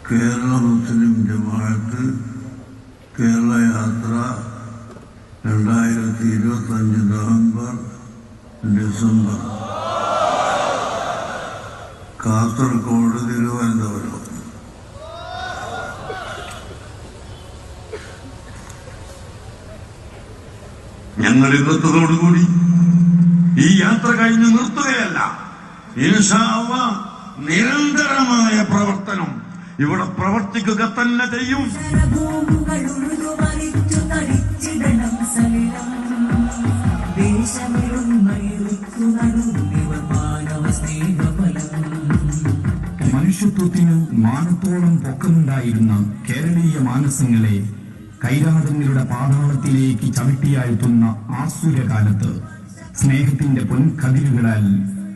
കേരള മുസ്ലിം ജമാഅത്ത് കേരള യാത്ര 2025 November December Kasaragod Thiruvananthapuram. ഞങ്ങൾ ഇന്നത്തോടുകൂടി ഈ യാത്ര കഴിഞ്ഞ് നിർത്തുകയല്ല. ഇൻഷാ അല്ലാഹ് നിരന്തരമായ പ്രവർത്തനം ഇവിടെ പ്രവർത്തിക്കുക തന്നെ ചെയ്യും. മനുഷ്യത്വത്തിന് മാനത്തോളം പൊക്കമുണ്ടായിരുന്ന കേരളീയ മാനസങ്ങളെ കൈരാതങ്ങളുടെ പാതാളത്തിലേക്ക് ചവിട്ടിയാഴ്ത്തുന്ന ആസുരകാലത്ത് സ്നേഹത്തിന്റെ പൊൻകതിരുകളാൽ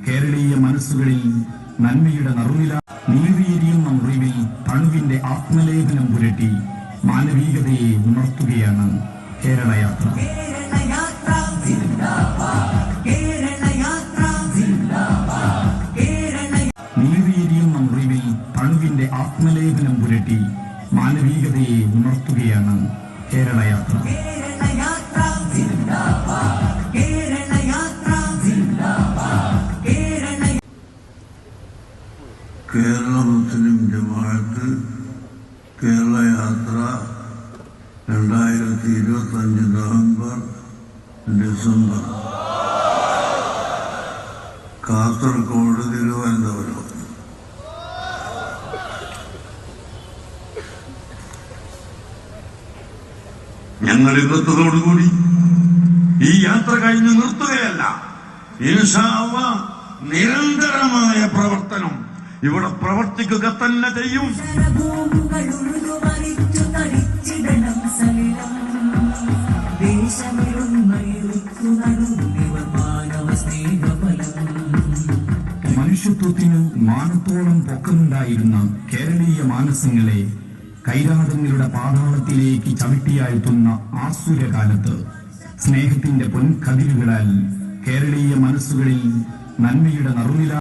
കേരളീയ മനസ്സുകളിൽ നന്മയുടെ നറുനില നീറിയെരിയുന്ന മുറിവിൽ തണുവിന്റെ ആത്മലേഖനം പുരട്ടി മാനവികതയെ ഉണർത്തുകയാണ് കേരളയാത്ര. നീറിയെരിയുന്ന മുറിവിൽ തണുവിന്റെ ആത്മലേഖനം പുരട്ടി മാനവികതയെ ഉണർത്തുകയാണ് കേരളയാത്ര. കേരള മുസ്ലിം ജമാഅത്ത് കേരള യാത്ര 2025 നവംബർ ഡിസംബർ കാസർഗോഡ് തിരുവനന്തപുരം. ഞങ്ങൾ ഇന്നത്തോടുകൂടി ഈ യാത്ര കഴിഞ്ഞ് നിർത്തുകയല്ല. ഇൻഷാ അല്ലാഹ് നിരന്തരമായ പ്രവർത്തനം ഇവിടെ പ്രവർത്തിക്കുക തന്നെ ചെയ്യും. മനുഷ്യത്വത്തിന് മാനത്തോളം പൊക്കമുണ്ടായിരുന്ന കേരളീയ മാനസങ്ങളെ കൈരാതങ്ങളുടെ പാതാളത്തിലേക്ക് ചവിട്ടിയാഴ്ത്തുന്ന ആസുരകാലത്ത് സ്നേഹത്തിന്റെ പൊൻകതിരുകളാൽ കേരളീയ മനസ്സുകളിൽ നന്മയുടെ നറുനില